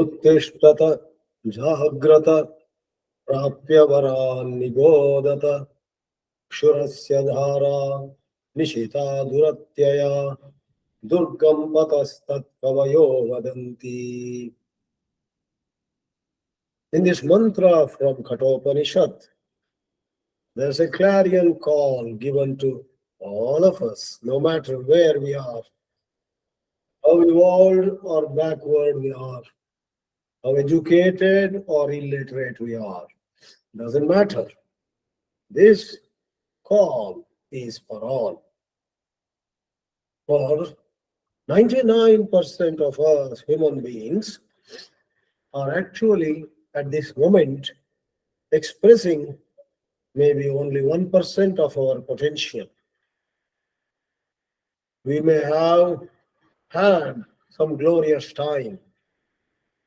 उत्तिष्ठत जाग्रत प्राप्य वरान् निबोधत क्षुरस्य धारा निशिता दुरत्यया दुर्गम पतस्तत्कवयो वदन्ति. In this mantra from Kathopanishad, there's a clarion call given to all of us, no matter where we are, how evolved or backward we are, how educated or illiterate we are. Doesn't matter. This call is for all. For 99% of us human beings are actually at this moment expressing maybe only 1% of our potential. We may have had some glorious time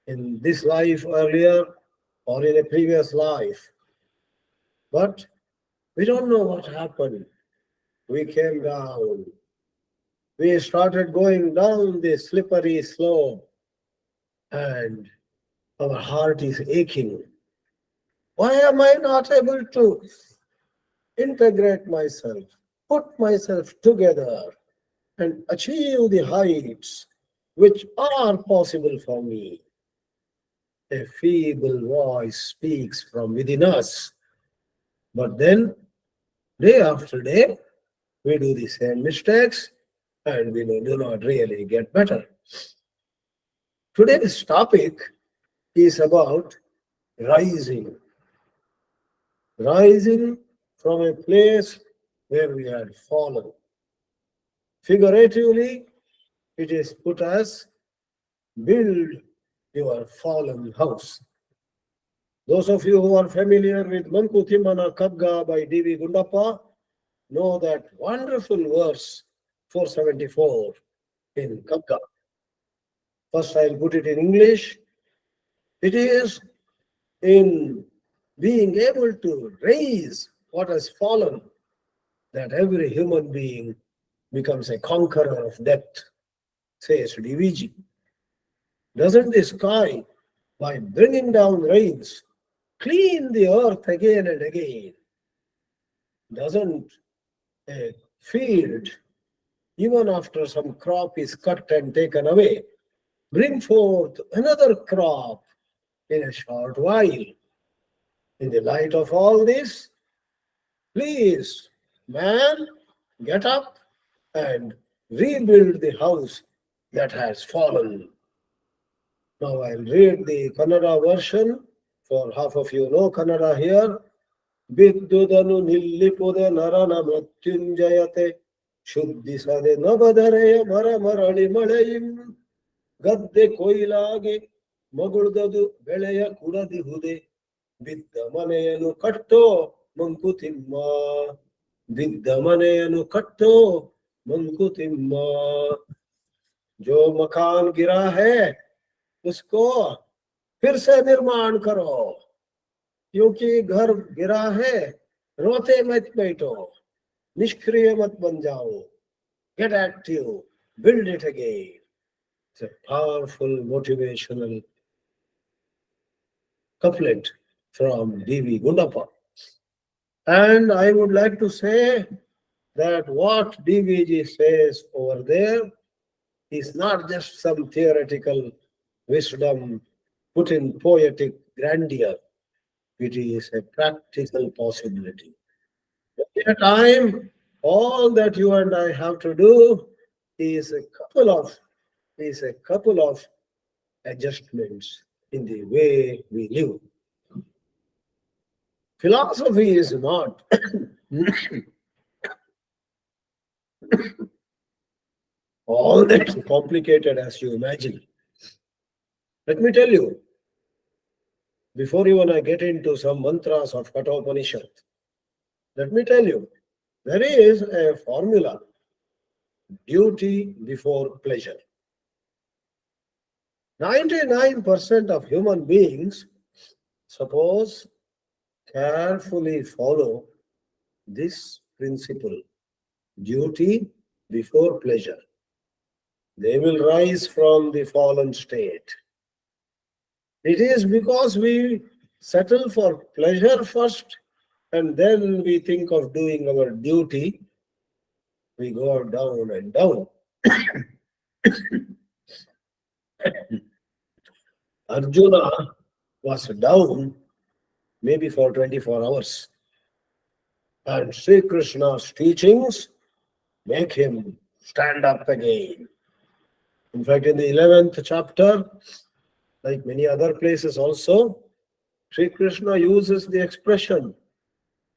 in this life earlier or in a previous life, but we don't know what happened. We came down. We started going down the slippery slope, and our heart is aching. Why am I not able to integrate myself, put myself together, and achieve the heights which are possible for me? A feeble voice speaks from within us. But then, day after day, we do the same mistakes and we do not really get better. Today's topic is about rising. Rising from a place where we had fallen. Figuratively, it is put as build your fallen house. Those of you who are familiar with Mankuthimana Kagga by D.V. Gundappa know that wonderful verse 474 in Kagga. First, I'll put it in English. It is in being able to raise what has fallen that every human being becomes a conqueror of death, says DVG. Doesn't the sky, by bringing down rains, clean the earth again and again? Doesn't a field, even after some crop is cut and taken away, bring forth another crop in a short while? In the light of all this, please, man, get up and rebuild the house that has fallen. Now I'll read the Kannada version, for half of you know Kannada here. Biddudanu nillipude narana mೃತ್ಯುಂಜಯತೆ ಶುದ್ಧಿಸದೆ ನವದರೆಯ ಮರ ಮರಳಿ ಮಳೆಯಿಂ ಗದ್ದೆ ಕೊಯ್ಲಾಗೆ ಮಗುಳ್ದದು ಬೆಳೆಯ ಕುಡದಿಹುದೆ ಬಿದ್ದ ಮನೆಯನ್ನು ಕಟ್ಟೋ ಮಂಕುತಿಮ್ಮ ಬಿದ್ದ ಮನೆಯನ್ನು ಕಟ್ಟೋ ಮಂಕುತಿಮ್ಮ जो मकान गिरा है उसको फिर से निर्माण करो, क्योंकि घर गिरा है रोते मत बैठो, निष्क्रिय मत बन जाओ, get active, build it again. It's a powerful motivational couplet from D.V. Gundappa. And I would like to say that what DVG says over there is not just some theoretical wisdom put in poetic grandeur. It is a practical possibility. At a time, all that you and I have to do is a couple of adjustments in the way we live. Philosophy is not all that complicated as you imagine. Let me tell you, before even I get into some mantras of Kathopanishad, let me tell you, there is a formula: duty before pleasure. 99% of human beings, suppose, carefully follow this principle, duty before pleasure, they will rise from the fallen state. It is because we settle for pleasure first and then we think of doing our duty. We go down and down. Arjuna was down maybe for 24 hours. And Sri Krishna's teachings make him stand up again. In fact, in the 11th chapter, like many other places also, Sri Krishna uses the expression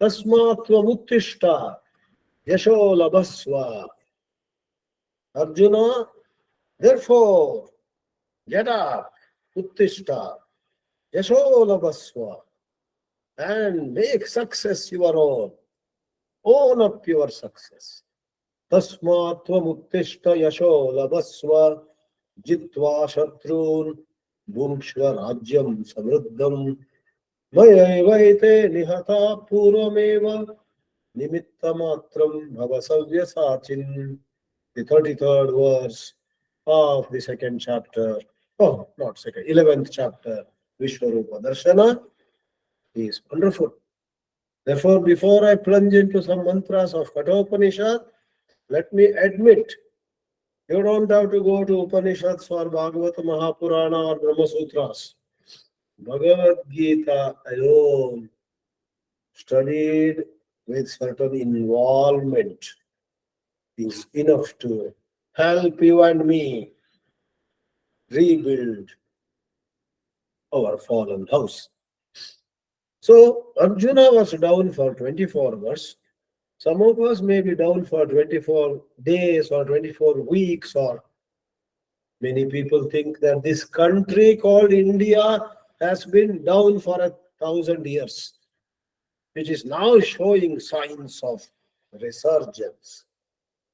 Tasmatva Muttishta Yasho Labhasva. Arjuna, therefore, get up, Uttishta, Yasho Labhasva, and make success your own. Own up your success. Tasmatva Muttishta Yasho Labhasva Jitva Shatrun Bhumshva Rajyam Samruddham Vaite Nihata Purvameva Nimittamatram Bhavasavya Sachin. The 33rd verse of the second chapter, not second, 11th chapter, Vishwarupa Darshana is wonderful. Therefore, before I plunge into some mantras of Kathopanishad, let me admit, you don't have to go to Upanishads or Bhagavata Mahapurana or Brahma Sutras. Bhagavad Gita alone, studied with certain involvement, is enough to help you and me rebuild our fallen house. So Arjuna was down for 24 hours. Some of us may be down for 24 days or 24 weeks, or many people think that this country called India has been down for 1,000 years, which is now showing signs of resurgence.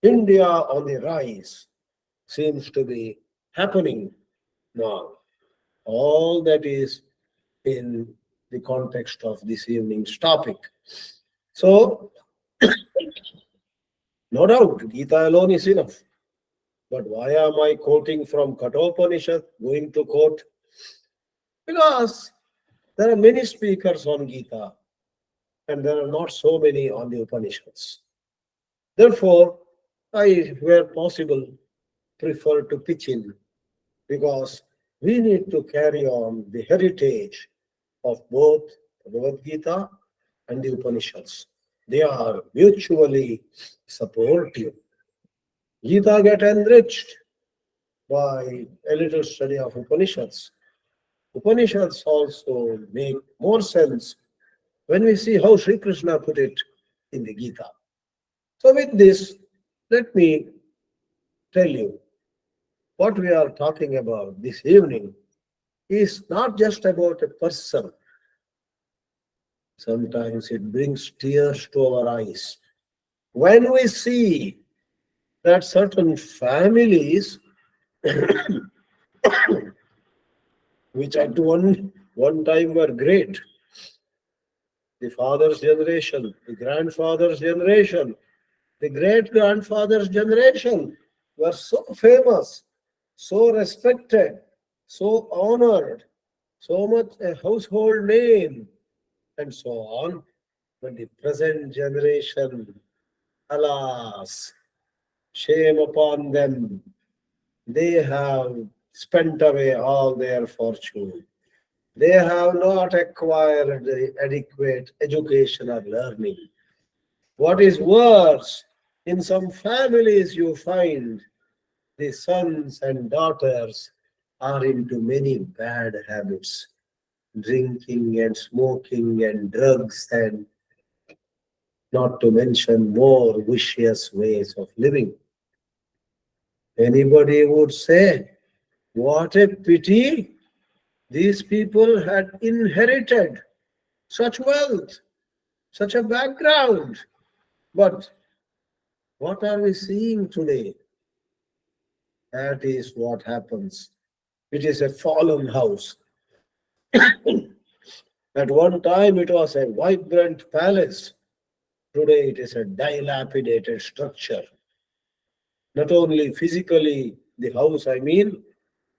India on the rise seems to be happening now. All that is in the context of this evening's topic. So, no doubt, Gita alone is enough. But why am I quoting from Kathopanishad, going to quote? Because there are many speakers on Gita and there are not so many on the Upanishads. Therefore, I, where possible, prefer to pitch in, because we need to carry on the heritage of both Bhagavad Gita and the Upanishads. They are mutually supportive. Gita get enriched by a little study of Upanishads. Upanishads also make more sense when we see how Sri Krishna put it in the Gita. So with this, let me tell you what we are talking about this evening is not just about a person. Sometimes it brings tears to our eyes when we see that certain families which at one time were great, the father's generation, the grandfather's generation, the great-grandfather's generation were so famous, so respected, so honored, so much a household name, and so on. But the present generation, alas, shame upon them. They have spent away all their fortune. They have not acquired the adequate education or learning. What is worse, in some families you find the sons and daughters are into many bad habits, drinking and smoking and drugs, and not to mention more vicious ways of living. Anybody would say, what a pity these people had inherited such wealth, such a background. But what are we seeing today? That is what happens. It is a fallen house. At one time it was a vibrant palace. Today it is a dilapidated structure. Not only physically, the house I mean,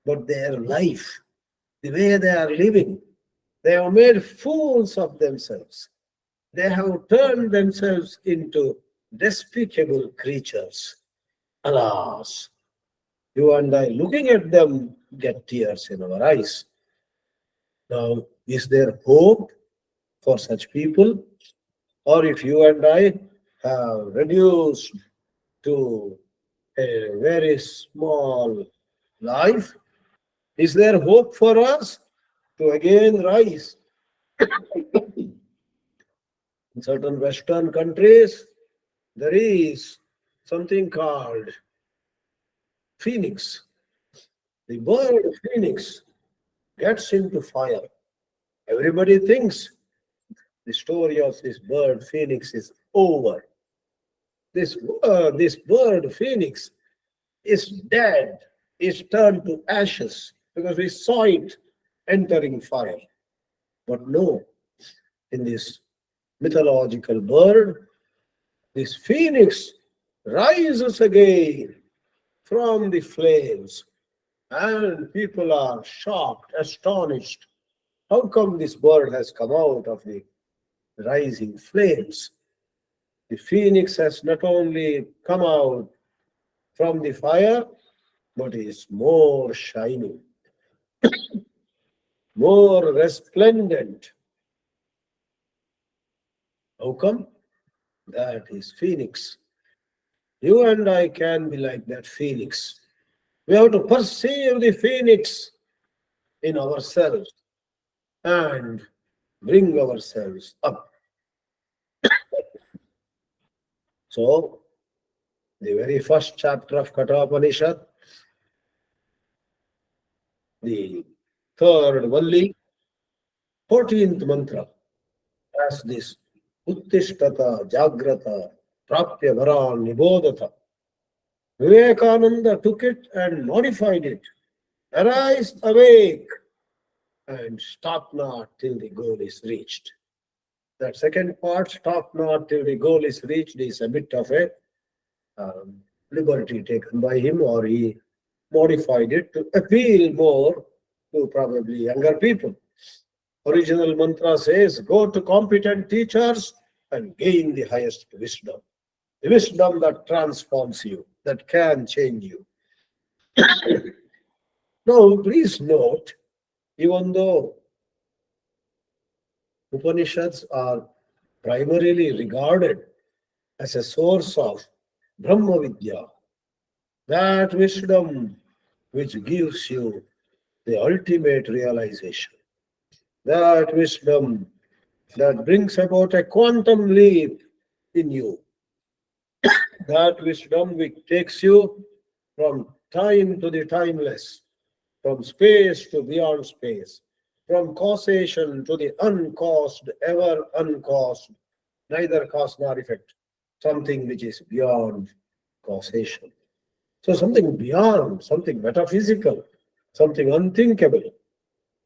but their life, the way they are living. They have made fools of themselves. They have turned themselves into despicable creatures. Alas, you and I, looking at them, get tears in our eyes. Now, is there hope for such people? Or if you and I have reduced to a very small life, is there hope for us to again rise? In certain Western countries, there is something called phoenix. The bird phoenix gets into fire. Everybody thinks the story of this bird phoenix is over. This bird phoenix is dead, is turned to ashes because we saw it entering fire. But no, in this mythological bird, this phoenix rises again from the flames, and people are shocked, astonished. How come this bird has come out of the rising flames? The phoenix has not only come out from the fire, but is more shining, more resplendent. How come? That is phoenix. You and I can be like that phoenix. We have to perceive the phoenix in ourselves and bring ourselves up. So, the very first chapter of Kathopanishad, the third Valli, 14th mantra, has this Uttishtata, Jagrata, Prapya Varan, Nibodhata. Vivekananda took it and modified it. Arise, awake, and stop not till the goal is reached. That second part, stop not till the goal is reached, is a bit of a liberty taken by him, or he modified it to appeal more to probably younger people. Original mantra says, go to competent teachers and gain the highest wisdom. The wisdom that transforms you, that can change you. Now, please note, even though Upanishads are primarily regarded as a source of Brahma Vidya, that wisdom which gives you the ultimate realization, that wisdom that brings about a quantum leap in you, that wisdom which takes you from time to the timeless, from space to beyond space, from causation to the uncaused, ever uncaused, neither cause nor effect, something which is beyond causation. So something beyond, something metaphysical, something unthinkable.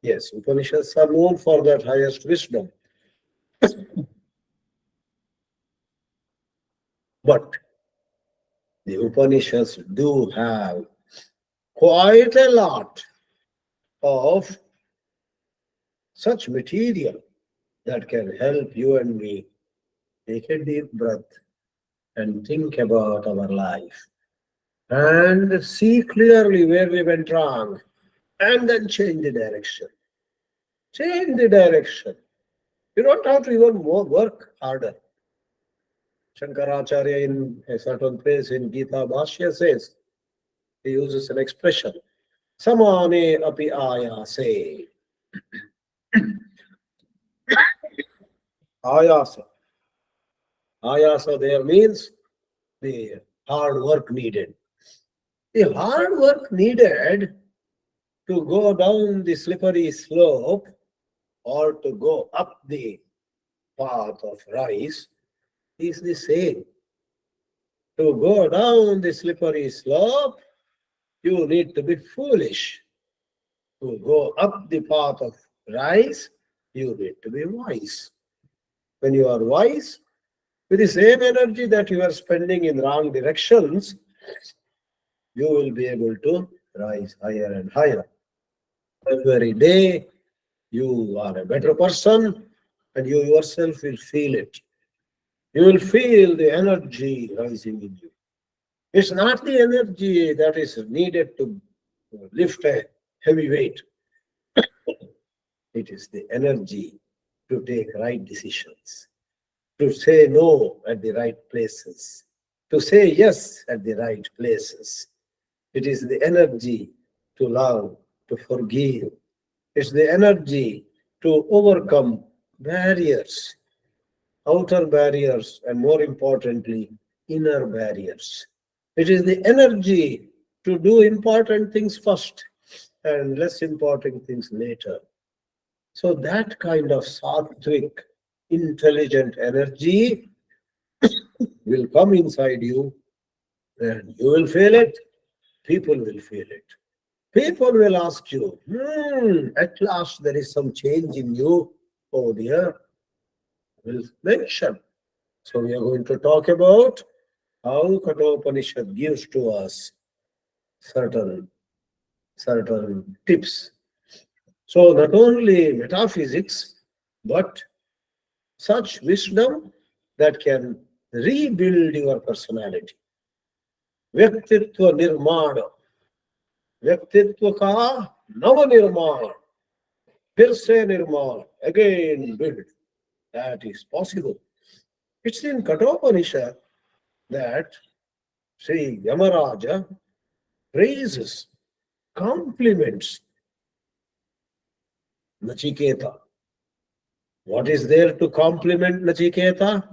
Yes, Upanishads are known for that highest wisdom. But the Upanishads do have quite a lot of such material that can help you and me take a deep breath and think about our life and see clearly where we went wrong and then change the direction. Change the direction. You don't have to even work harder. Shankaracharya in a certain place in Gita Bhashya says, he uses an expression, samane api ayase. Ayasa. Ayasa there means the hard work needed. The hard work needed to go down the slippery slope or to go up the path of rise is the same. To go down the slippery slope, you need to be foolish. To go up the path of rise, you need to be wise. When you are wise, with the same energy that you are spending in wrong directions, you will be able to rise higher and higher. Every day you are a better person and you yourself will feel it. You will feel the energy rising in you. It's not the energy that is needed to lift a heavy weight. It is the energy to take right decisions, to say no at the right places, to say yes at the right places. It is the energy to love, to forgive. It's the energy to overcome barriers, outer barriers, and more importantly, inner barriers. It is the energy to do important things first and less important things later. So that kind of sattvic, intelligent energy will come inside you and you will feel it. People will feel it. People will ask you, at last there is some change in you. Oh dear, will mention. So we are going to talk about how Kathopanishad gives to us certain tips. So not only metaphysics, but such wisdom that can rebuild your personality. व्यक्तित्व निर्माण, व्यक्तित्व का नव निर्माण, फिर से निर्माण, again build. That is possible. It's in Kathopanishad that Sri Yamaraja praises, compliments Nachiketa. What is there to compliment Nachiketa?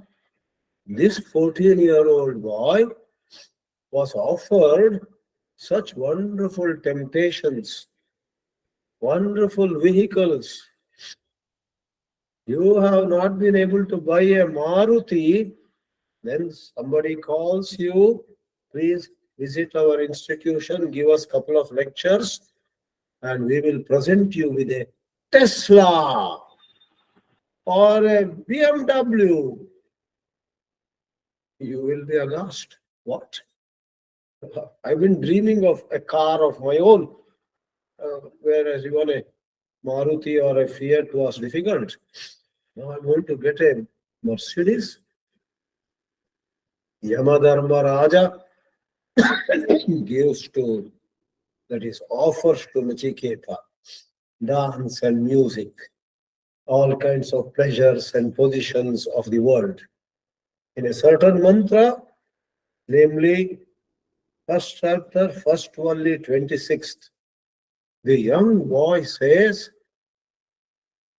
This 14-year-old boy was offered such wonderful temptations, wonderful vehicles. You have not been able to buy a Maruti, then somebody calls you, please visit our institution, give us a couple of lectures, and we will present you with a Tesla or a BMW. You will be aghast. What? I've been dreaming of a car of my own, whereas even a Maruti or a Fiat was difficult. Now I'm going to get a Mercedes. Yamadharma Raja gives to, that is, offers to Nachiketa dance and music, all kinds of pleasures and positions of the world. In a certain mantra, namely, first chapter, first only 26th, the young boy says,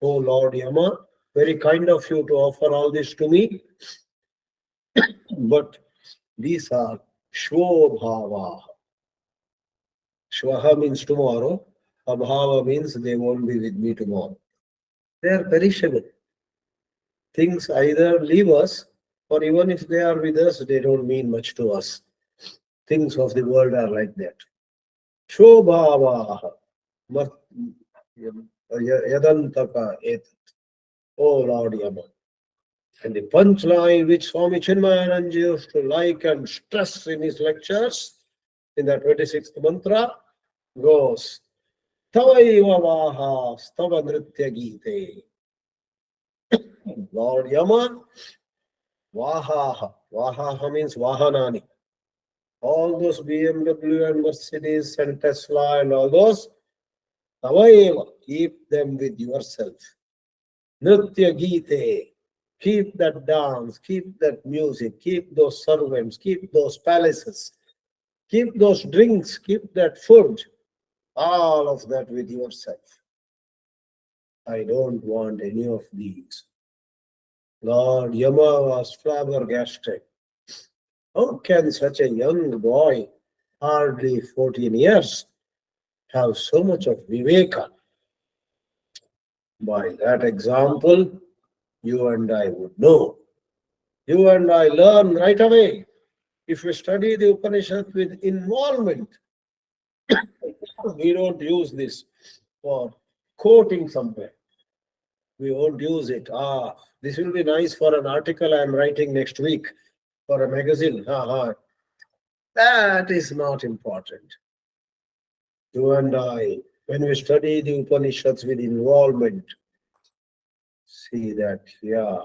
"Oh Lord Yama, very kind of you to offer all this to me, but these are Shvobhava. Shvaha means tomorrow, Abhava means they won't be with me tomorrow. They are perishable. Things either leave us, or even if they are with us, they don't mean much to us. Things of the world are like that. Shobhava. Yadantaka et. Oh Lord Yama. And the punchline which Swami Chinmayananda used to like and stress in his lectures, in the 26th mantra, goes, Tavaiva Vaha Stava Nritya Gite. Lord Yama, Vahaha. Vahaha means Vahanani. All those BMW and Mercedes and Tesla and all those, Tavaiva, keep them with yourself. Nritya Gite, keep that dance, keep that music, keep those servants, keep those palaces, keep those drinks, keep that food, all of that with yourself. I don't want any of these. Lord Yama was flabbergasted. How can such a young boy, hardly 14 years, have so much of viveka? By that example, you and I would know. You and I learn right away. If we study the Upanishad with involvement, we don't use this for quoting somewhere. We won't use it. This will be nice for an article I am writing next week for a magazine. That is not important. You and I When we study the Upanishads with involvement, see that, yeah,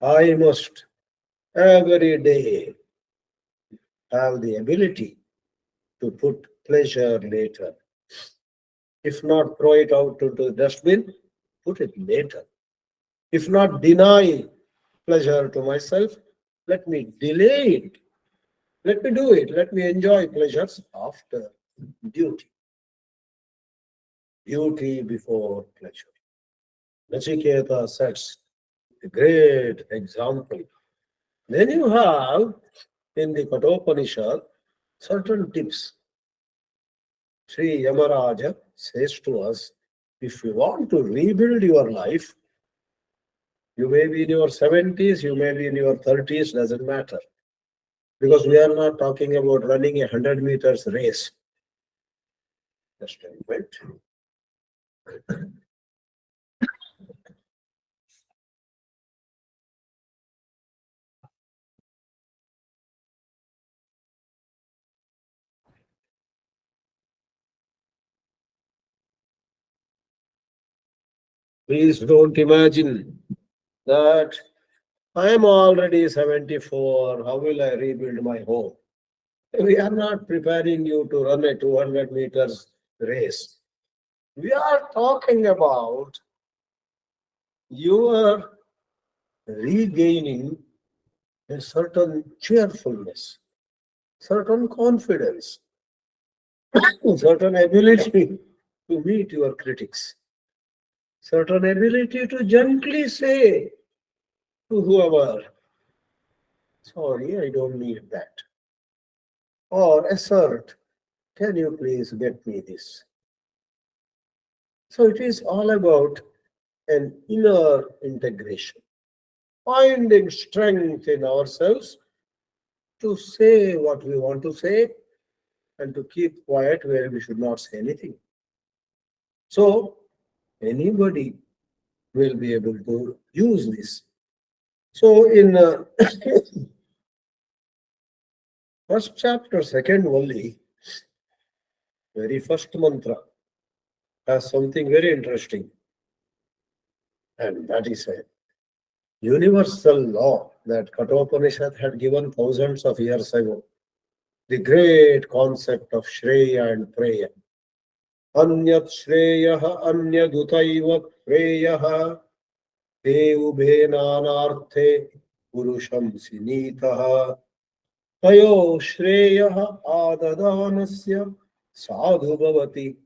I must every day have the ability to put pleasure later. If not throw it out into the dustbin, put it later. If not deny pleasure to myself, let me delay it. Let me do it. Let me enjoy pleasures after duty. Duty before pleasure. Nachiketa sets a great example. Then you have in the Kathopanishad certain tips. Sri Yamaraja says to us, if you want to rebuild your life, you may be in your 70s, you may be in your 30s, doesn't matter. Because we are not talking about running a 100 meters race. Just a moment. Please don't imagine that I am already 74. How will I rebuild my home? We are not preparing you to run a 200 meters race. We are talking about you are regaining a certain cheerfulness, certain confidence, certain ability to meet your critics, certain ability to gently say to whoever, sorry, I don't need that. Or assert, can you please get me this? So it is all about an inner integration, finding strength in ourselves to say what we want to say and to keep quiet where we should not say anything. So anybody will be able to use this. So in first chapter, second only, very first mantra has something very interesting. And that is a universal law that Kathopanishad had given thousands of years ago. The great concept of Shreya and Preya. Anyat Shreyaha Anyadutaiva Preyaha Te Ubhe Nanarthe Purusham Sinitaha Tayo Shreyaha Adadanasya Sadhu Bhavati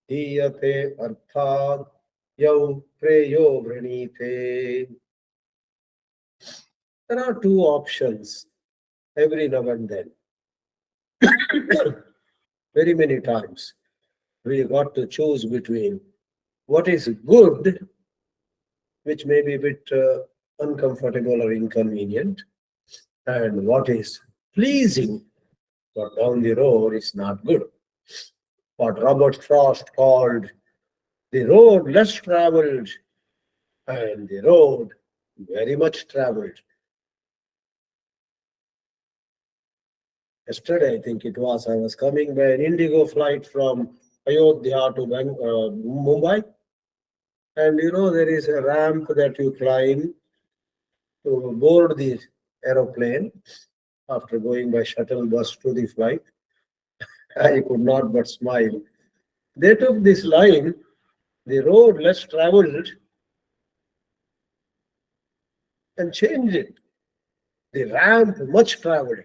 Diyate Arthad Yau Preyo Vranite. There are two options every now and then. Very many times we got to choose between what is good, which may be a bit uncomfortable or inconvenient, and what is pleasing, but down the road is not good. What Robert Frost called the road less traveled and the road very much traveled. Yesterday, I think it was, I was coming by an Indigo flight from Ayodhya to Mumbai. And you know, there is a ramp that you climb to board the aeroplane after going by shuttle bus to the flight. I could not but smile. They took this line, the road less traveled, and changed it. The ramp much traveled.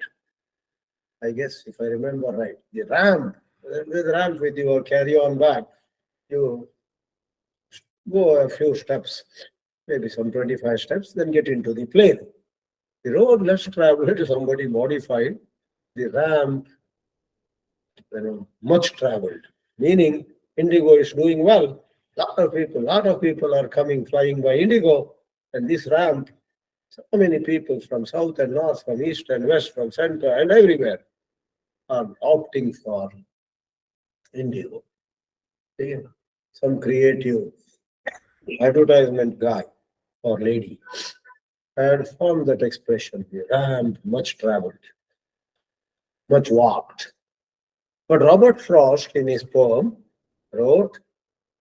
I guess, if I remember right, the ramp with your carry-on bag, you go a few steps, maybe some 25 steps, then get into the plane. The road less traveled, somebody modified. The ramp, much traveled. Meaning, Indigo is doing well. Lot of people are coming, flying by Indigo, and this ramp, so many people from south and north, from east and west, from center and everywhere are opting for Indigo. Some creative advertisement guy or lady had formed that expression, the ramp much traveled, much walked. But Robert Frost, in his poem, wrote,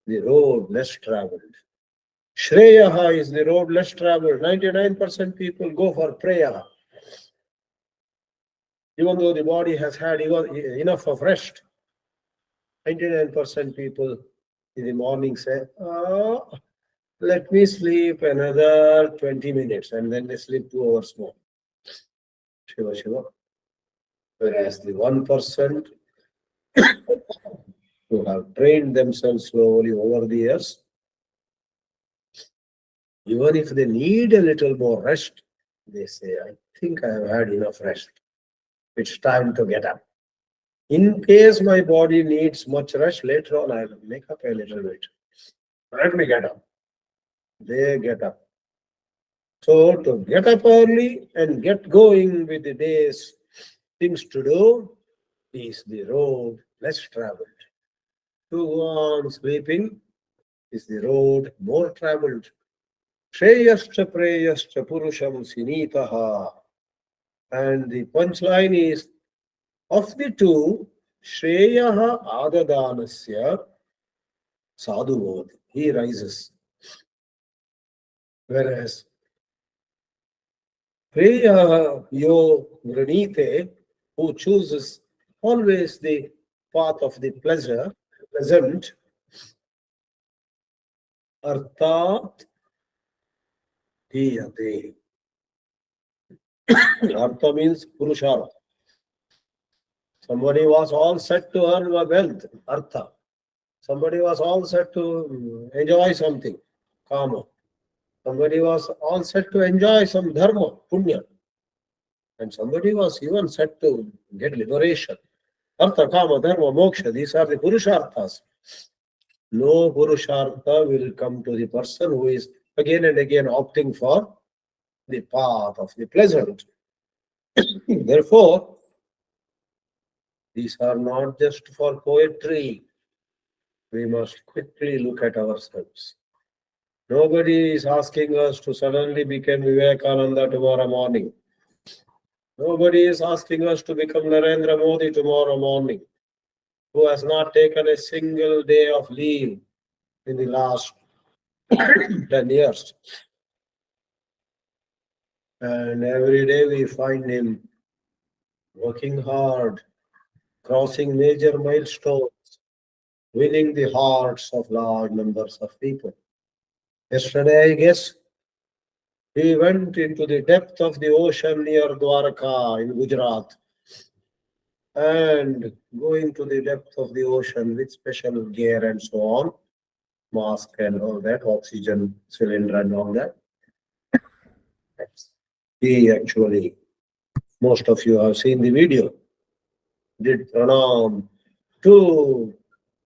the road less traveled. Shreyaha is the road less traveled. 99% people go for prayer. Even though the body has had enough of rest, 99% people in the morning say, oh, let me sleep another 20 minutes, and then they sleep 2 hours more. Shiva Shiva. Whereas the 1% who have trained themselves slowly over the years, even if they need a little more rest, they say, I think I have had enough rest. It's time to get up. In case my body needs much rest, later on I will make up a little bit. Let me get up. They get up. So to get up early and get going with the day's things to do is the road less traveled. To go on sleeping is the road more traveled. Shreyascha preyascha purusham sinitaha. And the punchline is, of the two, Shreyaha adadanasya sadhuvod. He rises. Whereas Preya yo granite, who chooses always the path of the pleasant, arthat diyate. Artha means purushartha. Somebody was all set to earn wealth, artha. Somebody was all set to enjoy something, kama. Somebody was all set to enjoy some dharma, punya. And somebody was even set to get liberation. Artha, kama, dharma, moksha, these are the purusharthas. No purushartha will come to the person who is again and again opting for the path of the pleasant. Therefore, these are not just for poetry. We must quickly look at ourselves. Nobody is asking us to suddenly become Vivekananda tomorrow morning. Nobody is asking us to become Narendra Modi tomorrow morning, who has not taken a single day of leave in the last 10 years. And every day we find him working hard, crossing major milestones, winning the hearts of large numbers of people. Yesterday, I guess, he went into the depth of the ocean near Dwarka in Gujarat, and going to the depth of the ocean with special gear and so on, mask and all that, oxygen cylinder and all that. He actually, most of you have seen the video, did pranam to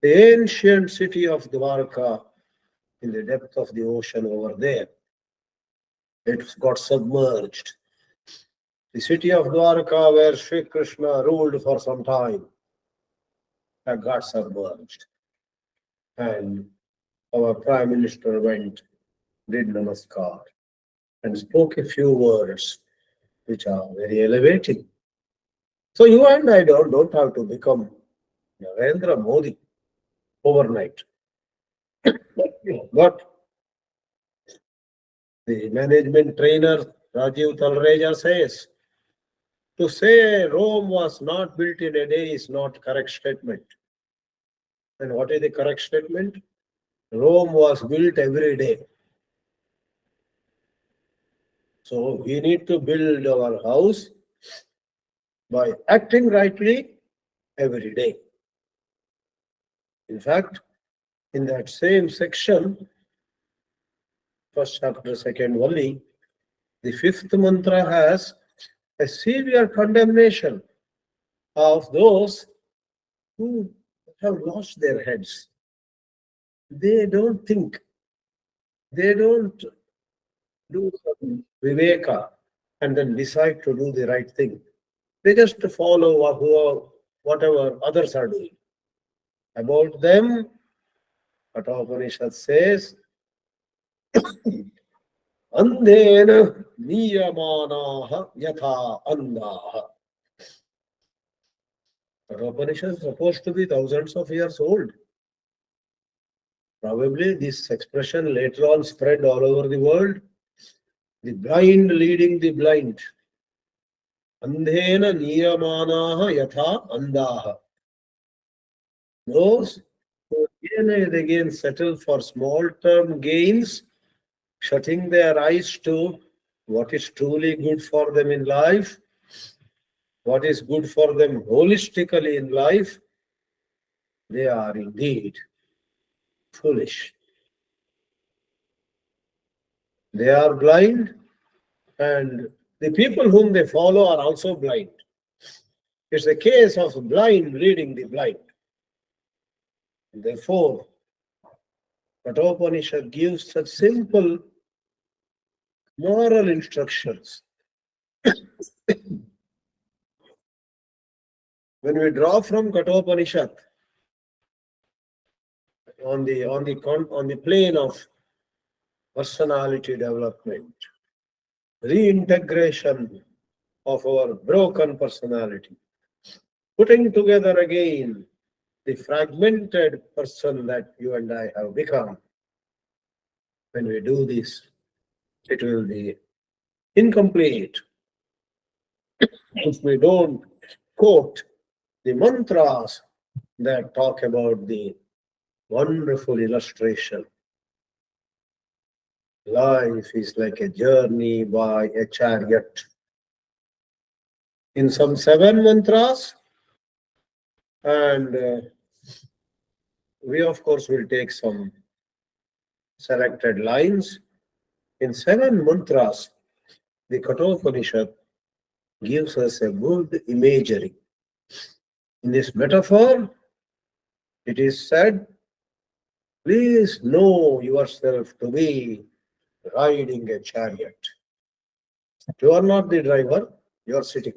the ancient city of Dwarka in the depth of the ocean over there. It got submerged. The city of Dwarka, where Sri Krishna ruled for some time, had got submerged. And our Prime Minister went, did namaskar, and spoke a few words which are very elevating. So you and I don't have to become Narendra Modi overnight. But the management trainer Rajiv Talreja says, to say Rome was not built in a day is not correct statement. And what is the correct statement? Rome was built every day. So we need to build our house by acting rightly every day. In fact, in that same section, first chapter, second valley, the fifth mantra has a severe condemnation of those who have lost their heads. They don't think. They don't do some viveka and then decide to do the right thing. They just follow whatever others are doing. About them, Kathopanishad says, Andena niyamanaha yatha andaha. Kathopanishad is supposed to be thousands of years old. Probably this expression later on spread all over the world. The blind leading the blind. Andhena niyamanaha yatha andaha. Those who again and again settle for small-term gains, shutting their eyes to what is truly good for them in life, what is good for them holistically in life, they are indeed foolish. They are blind, and the people whom they follow are also blind. It's a case of blind leading the blind. Therefore, Kathopanishad gives such simple moral instructions. When we draw from Kathopanishad on the plane of personality development, reintegration of our broken personality, putting together again the fragmented person that you and I have become. When we do this, it will be incomplete if we don't quote the mantras that talk about the wonderful illustration. Life is like a journey by a chariot. In some 7 mantras, and we of course will take some selected lines. In 7 mantras, the Kathopanishad gives us a good imagery. In this metaphor, it is said, please know yourself to be riding a chariot. You are not the driver, you are sitting.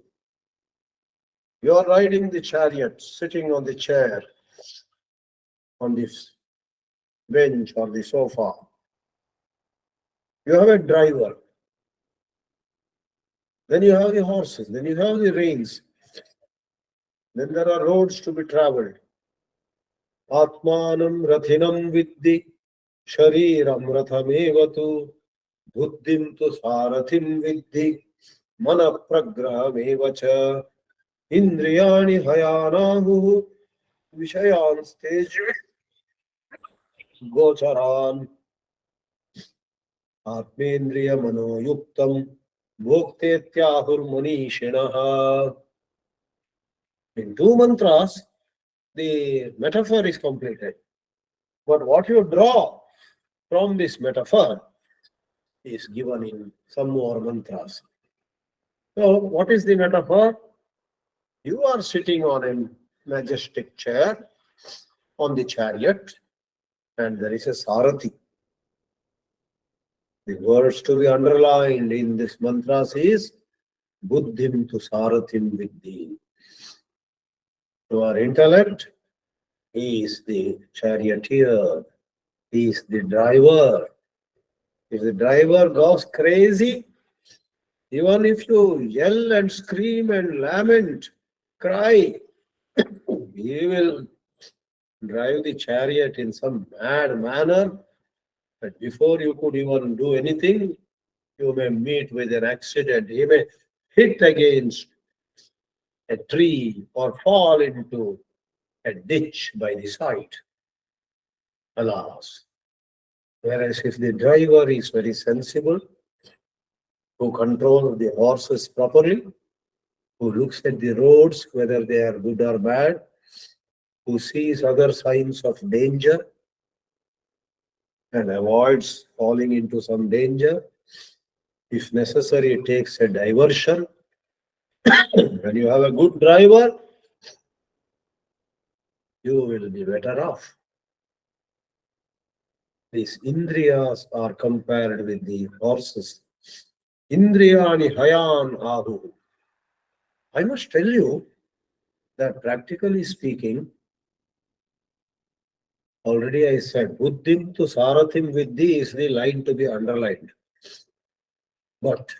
You are riding the chariot, sitting on the chair, on this bench or the sofa. You have a driver. Then you have the horses. Then you have the reins. Then there are roads to be traveled. Atmanam rathinam viddhi, shariram rathamevatu, buddhim tu sarathim viddhi, mana pragrahamevacha, indriyani hayanahu, vishayan steju, gocharan, atmendriya manoyuktam, bhoktetyahur manishinaha. In 2 mantras, the metaphor is completed. But what you draw from this metaphor is given in some more mantras. So, what is the metaphor? You are sitting on a majestic chair on the chariot, and there is a sarathi. The words to be underlined in this mantras is buddhim tu sarathim viddhi. Your intellect is the charioteer, he is the driver. If the driver goes crazy, even if you yell and scream and lament, cry, he will drive the chariot in some mad manner that before you could even do anything, you may meet with an accident. He may hit against a tree or fall into a ditch by the side. Alas. Whereas if the driver is very sensible, who controls the horses properly, who looks at the roads, whether they are good or bad, who sees other signs of danger and avoids falling into some danger, if necessary, takes a diversion. When you have a good driver, you will be better off. These indriyas are compared with the horses. Indriyani hayan ahu. I must tell you that practically speaking, already I said, buddhim tu sarathim viddhi is the line to be underlined. But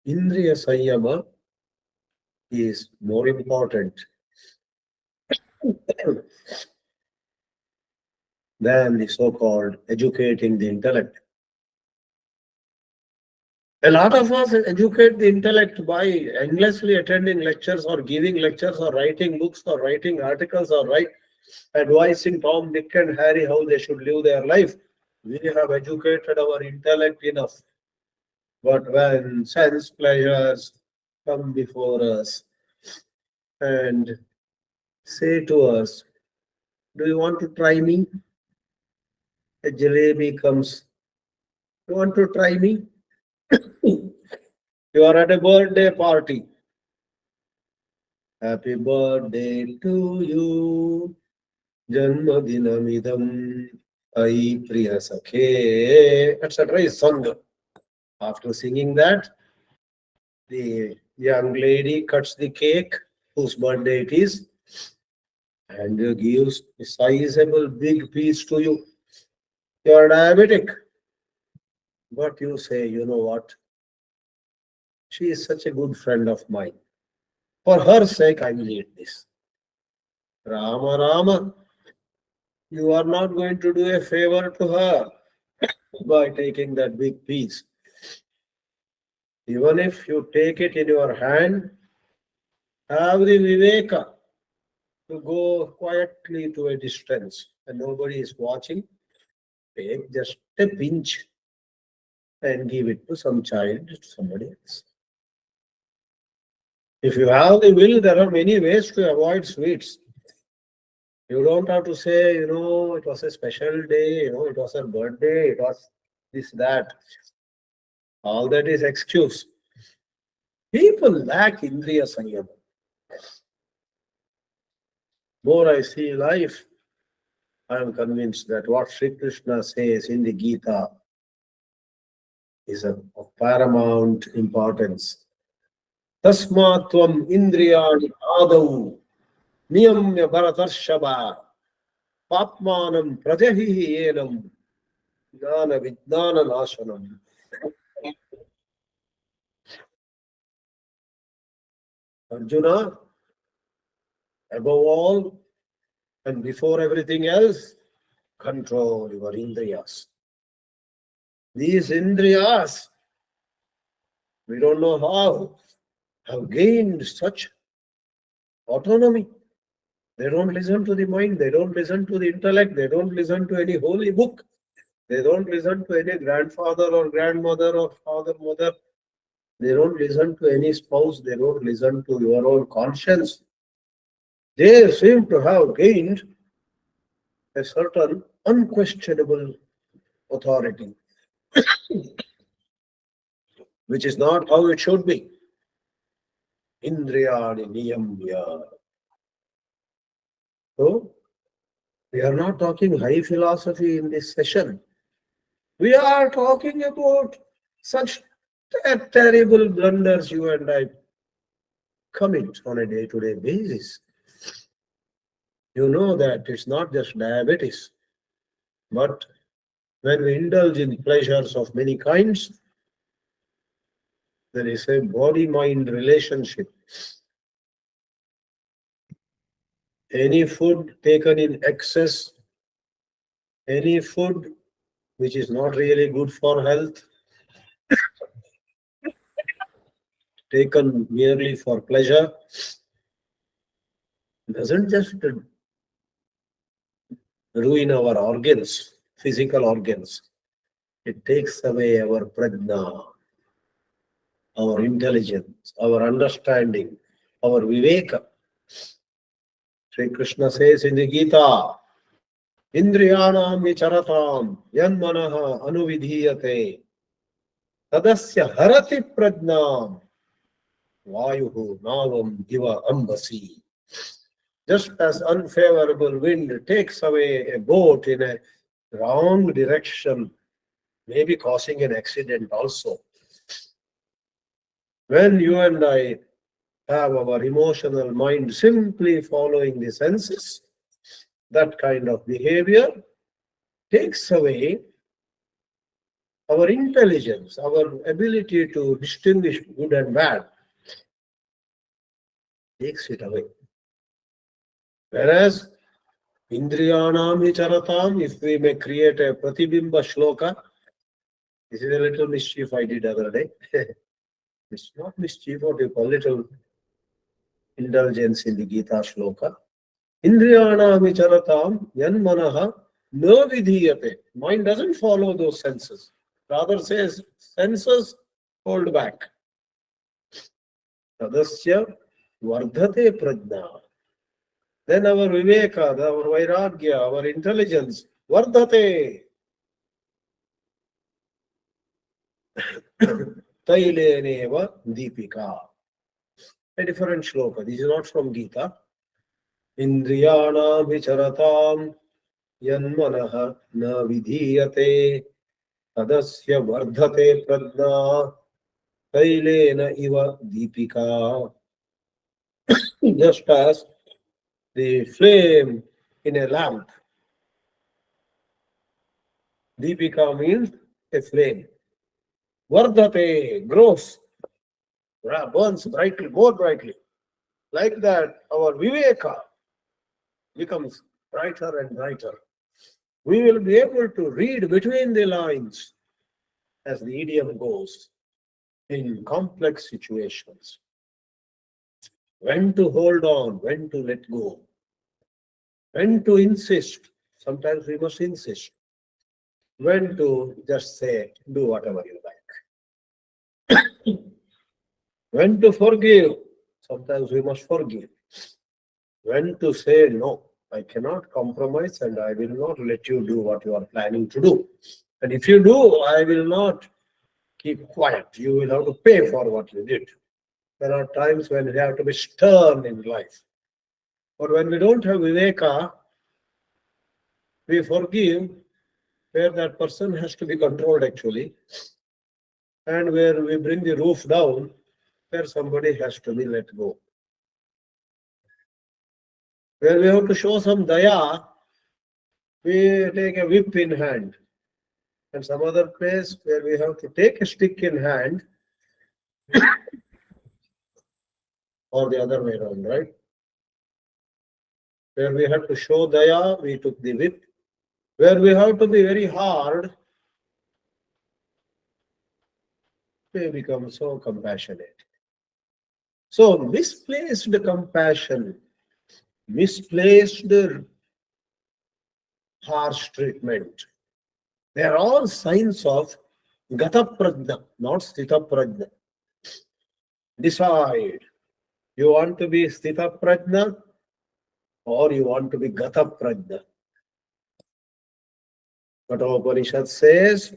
indriya sanyama is more important. than the so-called educating the intellect. A lot of us educate the intellect by endlessly attending lectures or giving lectures or writing books or writing articles or advising Tom, Dick and Harry how they should live their life. We have educated our intellect enough. But when sense pleasures come before us and say to us, do you want to try me? A jalebi comes. You want to try me? You are at a birthday party. Happy birthday to you. Janmadinamidam Ai Priya Sakhe, etc. is sung. After singing that, the young lady cuts the cake, whose birthday it is, and gives a sizable big piece to you. You are diabetic. But you say, you know what? She is such a good friend of mine. For her sake, I will eat this. Rama Rama, you are not going to do a favor to her by taking that big piece. Even if you take it in your hand, have the viveka to go quietly to a distance and nobody is watching. Take just a pinch and give it to some child, to somebody else. If you have the will, there are many ways to avoid sweets. You don't have to say, it was a special day, it was her birthday, it was this, that. All that is excuse. People lack Indriya Sanyama. More I see life, I am convinced that what Sri Krishna says in the Gita is of paramount importance. Tasmatvam indriyani adau niyamya bharatarshava papmanam prajahihi enam jnana vijnana nashanam. Arjuna, above all and before everything else, control your indriyas. These indriyas, we don't know how, have gained such autonomy. They don't listen to the mind, they don't listen to the intellect, they don't listen to any holy book, they don't listen to any grandfather or grandmother or father, mother, they don't listen to any spouse, they don't listen to your own conscience. They seem to have gained a certain unquestionable authority, which is not how it should be. Indriyani niyamya. So, we are not talking high philosophy in this session. We are talking about such terrible blunders you and I commit on a day-to-day basis. You know that it's not just diabetes, but when we indulge in pleasures of many kinds, there is a body-mind relationship. Any food taken in excess, any food which is not really good for health, taken merely for pleasure, doesn't just ruin our organs, physical organs. It takes away our prajna, our intelligence, our understanding, our viveka. Sri Krishna says in the Gita, Indriyanam vicharatam yanmanaha anuvidhiyate tadasya harati prajnam vayuhu navam diva ambasi. Just as unfavorable wind takes away a boat in a wrong direction, maybe causing an accident also. When you and I have our emotional mind simply following the senses, that kind of behavior takes away our intelligence, our ability to distinguish good and bad, takes it away. Whereas Indriyanam vicharatam, if we may create a pratibimba shloka. This is a little mischief I did other day. It's not mischief, what you call little indulgence in the Gita shloka. Indriyanam vicharatam yan manaha no vidhiyate. Mind doesn't follow those senses. Rather says senses hold back. Tadasya vardhate prajna. Then our viveka, our vairagya, our intelligence, vardhate. Taileneva Deepika. A different shloka. This is not from Gita. Indriyana vicharatam yanmanaha na vidhiyate tadasya vardhate prajna tailena iva deepika. Just as the flame in a lamp. Deepika means a flame. Vardhate, grows, burns brightly, more brightly. Like that, our viveka becomes brighter and brighter. We will be able to read between the lines, as the idiom goes, in complex situations. When to hold on, when to let go, when to insist. Sometimes we must insist. When to just say, do whatever you like. When to forgive. Sometimes we must forgive. When to say, no, I cannot compromise and I will not let you do what you are planning to do. And if you do, I will not keep quiet. You will have to pay for what you did. There are times when we have to be stern in life. But when we don't have viveka, we forgive where that person has to be controlled actually. And where we bring the roof down, where somebody has to be let go. Where we have to show some daya, we take a whip in hand. And some other place where we have to take a stick in hand, or the other way around, right? Where we have to show daya, we took the whip. Where we have to be very hard, we become so compassionate. So misplaced compassion, misplaced harsh treatment, they are all signs of gata prajna, not sthita prajna. Decide. You want to be sthita prajna or you want to be gata prajna. Kathopanishad says,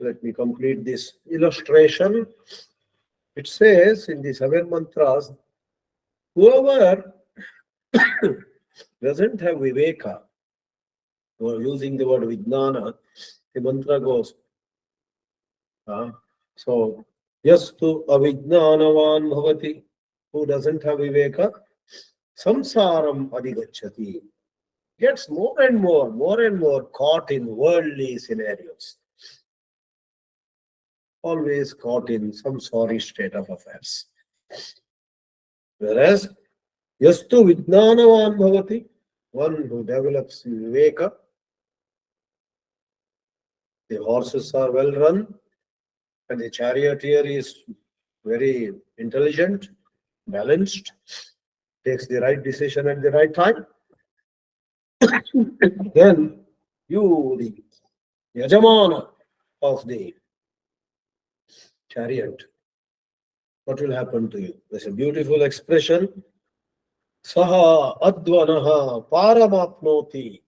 let me complete this illustration. It says in the 7 mantras, whoever doesn't have viveka, or using the word vijnana, the mantra goes, so, yastu avijnanavan bhavati, who doesn't have viveka, samsaram adhigacchati, gets more and more caught in worldly scenarios. Always caught in some sorry state of affairs. Whereas, yastu vijnanavan bhavati, one who develops viveka, the horses are well run, and the charioteer is very intelligent, balanced, takes the right decision at the right time. Then you, the yajamana of the chariot, what will happen to you? There's a beautiful expression. Saha advanaha paramapnoti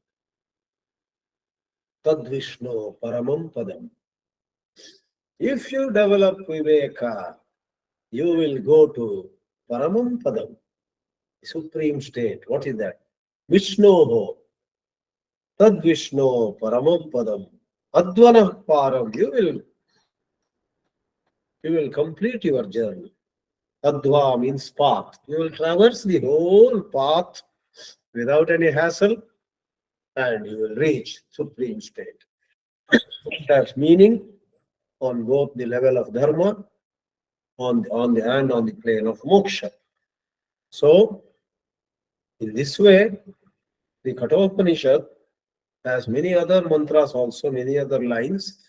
tadvishno paramam padam. If you develop viveka, you will go to paramam padam, the supreme state. What is that? Vishnoho tadvishno paramam padam. Advanah param. You will complete your journey. Adva means path. You will traverse the whole path without any hassle and you will reach supreme state. That's meaning on both the level of dharma on the plane of moksha. So, in this way, The Kathopanishad has many other mantras also, many other lines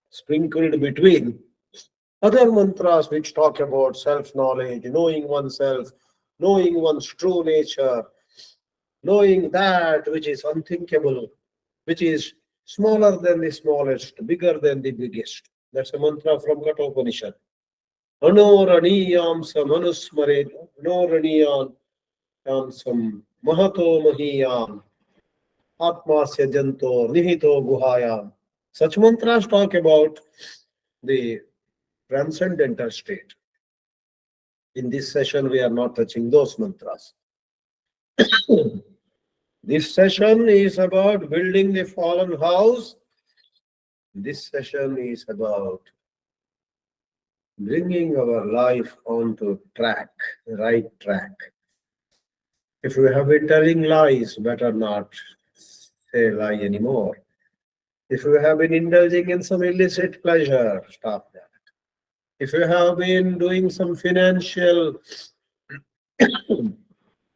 sprinkled between other mantras which talk about self-knowledge, knowing oneself, knowing one's true nature, knowing that which is unthinkable, which is smaller than the smallest, bigger than the biggest. That's a mantra from Kathopanishad. Anoraniyam samanusmaret, anoraniyam sam mahato mahiyam, atmasya janto nihito guhayam. Such mantras talk about the transcendental state. In this session, we are not touching those mantras. This session is about building the fallen house. This session is about bringing our life onto track, right track. If we have been telling lies, better not say lie anymore. If we have been indulging in some illicit pleasure, stop that. If you have been doing some financial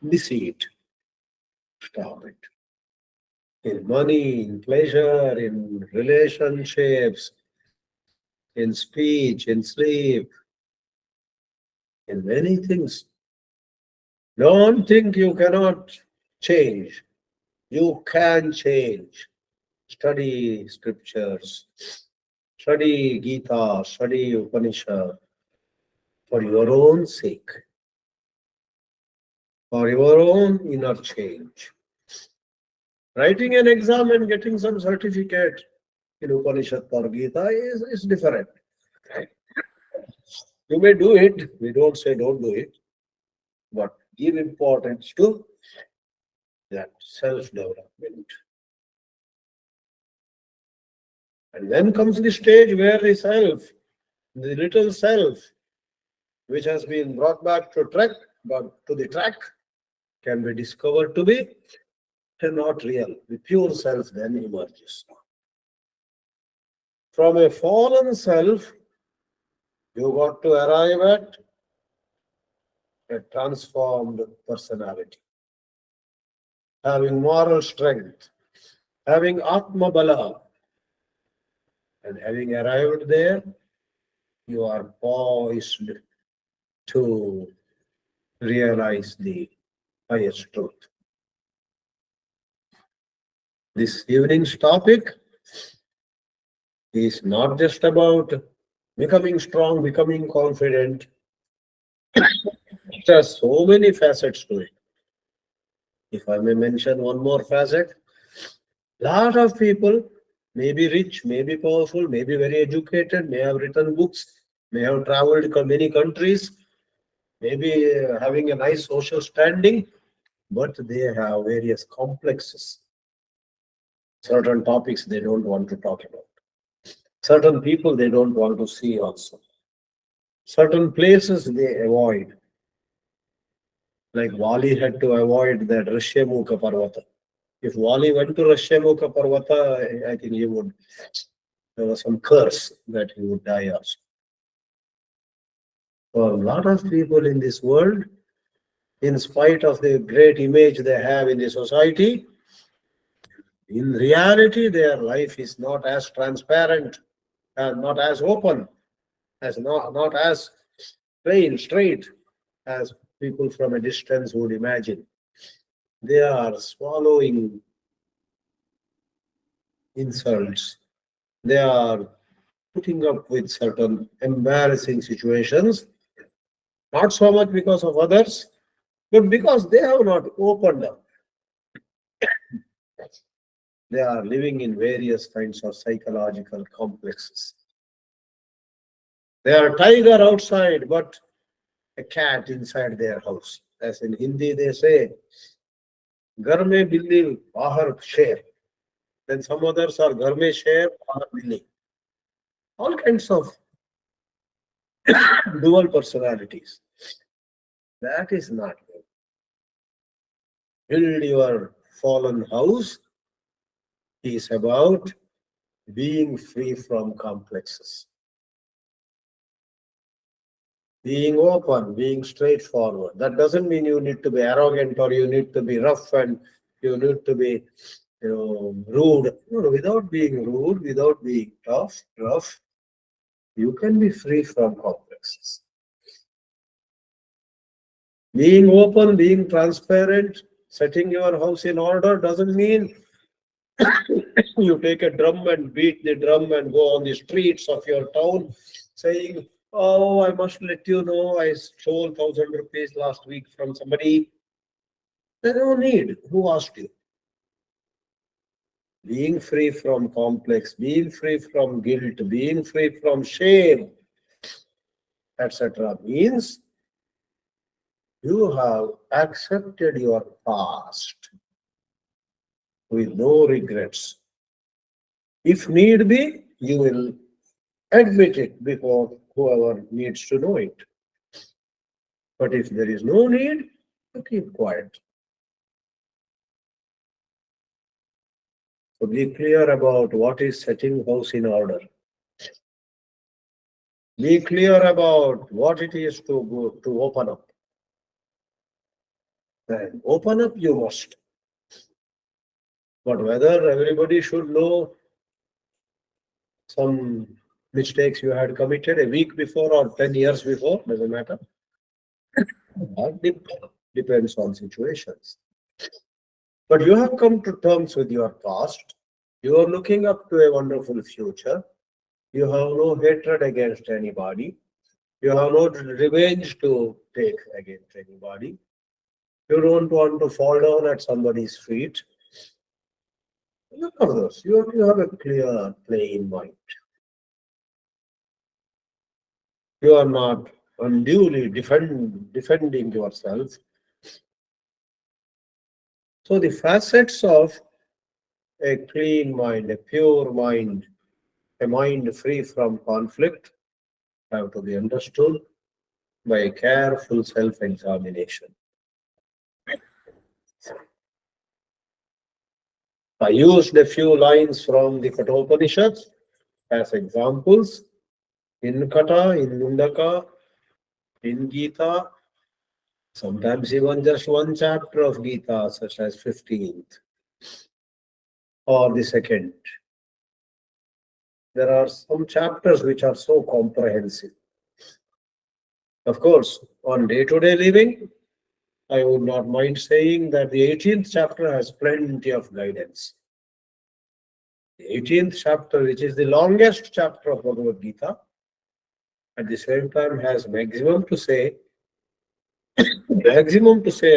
deceit, stop it. In money, in pleasure, in relationships, in speech, in sleep, in many things. Don't think you cannot change. You can change. Study scriptures, study Gita, study Upanishad for your own sake, for your own inner change. Writing an exam and getting some certificate in Upanishad or Gita is different. You may do it, we don't say don't do it, but give importance to that self-development. And then comes the stage where the self, the little self, which has been brought back to the track, can be discovered to be not real. The pure self then emerges. From a fallen self, you got to arrive at a transformed personality, having moral strength, having Atma Bala, and having arrived there, you are poised to realize the highest truth. This evening's topic is not just about becoming strong, becoming confident. There are so many facets to it. If I may mention one more facet, lot of people may be rich, may be powerful, may be very educated, may have written books, may have traveled to many countries, may be having a nice social standing, but they have various complexes. Certain topics they don't want to talk about. Certain people they don't want to see also. Certain places they avoid. Like Wali had to avoid that Rishyamukha Parvata. If Wali went to Rishyamukha Parvata, I think there was some curse that he would die also. For a lot of people in this world, in spite of the great image they have in the society, in reality, their life is not as transparent and not as open, as not as plain, straight as people from a distance would imagine. They are swallowing insults. They are putting up with certain embarrassing situations, not so much because of others, but because they have not opened up. They are living in various kinds of psychological complexes. They are tiger outside, but a cat inside their house. As in Hindi they say, Ghar mein billi, bahar sher. Then some others are Ghar mein sher, bahar billi. All kinds of dual personalities. That is not good. Build your fallen house is about being free from complexes. being open, being straightforward. That doesn't mean you need to be arrogant or you need to be rough and you need to be rude. No, without being rude, without being rough, you can be free from complexes. Being open, being transparent, setting your house in order doesn't mean you take a drum and beat the drum and go on the streets of your town saying, "Oh, I must let you know I stole 1,000 rupees last week from somebody." There's no need. Who asked you? Being free from complex, being free from guilt, being free from shame, etc. means you have accepted your past with no regrets. If need be, you will admit it before whoever needs to know it. But if there is no need, you keep quiet. So be clear about what is setting house in order. Be clear about what it is to open up. And open up you must. But whether everybody should know some mistakes you had committed a week before or 10 years before, doesn't matter. That depends on situations. But you have come to terms with your past. You are looking up to a wonderful future. You have no hatred against anybody. You have no revenge to take against anybody. You don't want to fall down at somebody's feet. None of those. You have a clear, plain mind. You are not unduly defending yourself. So the facets of a clean mind, a pure mind, a mind free from conflict have to be understood by a careful self-examination. I used a few lines from the Kathopanishads as examples. In Kata, in Mundaka, in Gita, sometimes even just one chapter of Gita, such as 15th or the 2nd. There are some chapters which are so comprehensive. Of course, on day-to-day living, I would not mind saying that the 18th chapter has plenty of guidance. The 18th chapter, which is the longest chapter of Bhagavad Gita, at the same time has maximum to say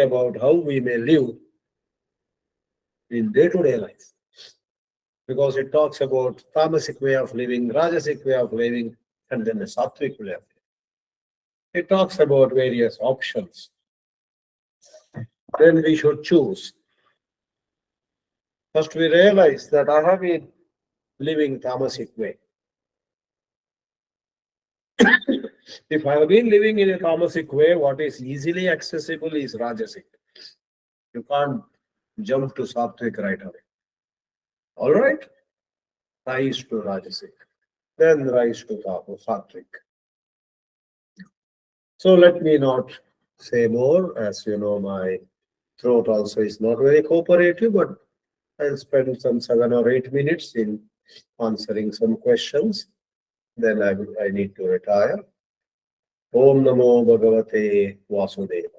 about how we may live in day-to-day life. Because it talks about tamasic way of living, rajasic way of living, and then a sattvic way of living. It talks about various options. Then we should choose. First we realize that I have been living tamasic way. If I have been living in a tamasic way, what is easily accessible is rajasic. You can't jump to sattvic right away. All right? Rise to rajasic. Then rise to sattvic. So let me not say more. As you know, my throat also is not very cooperative, but I'll spend some 7 or 8 minutes in answering some questions. Then I need to retire. Om Namo Bhagavate Vasudevaya.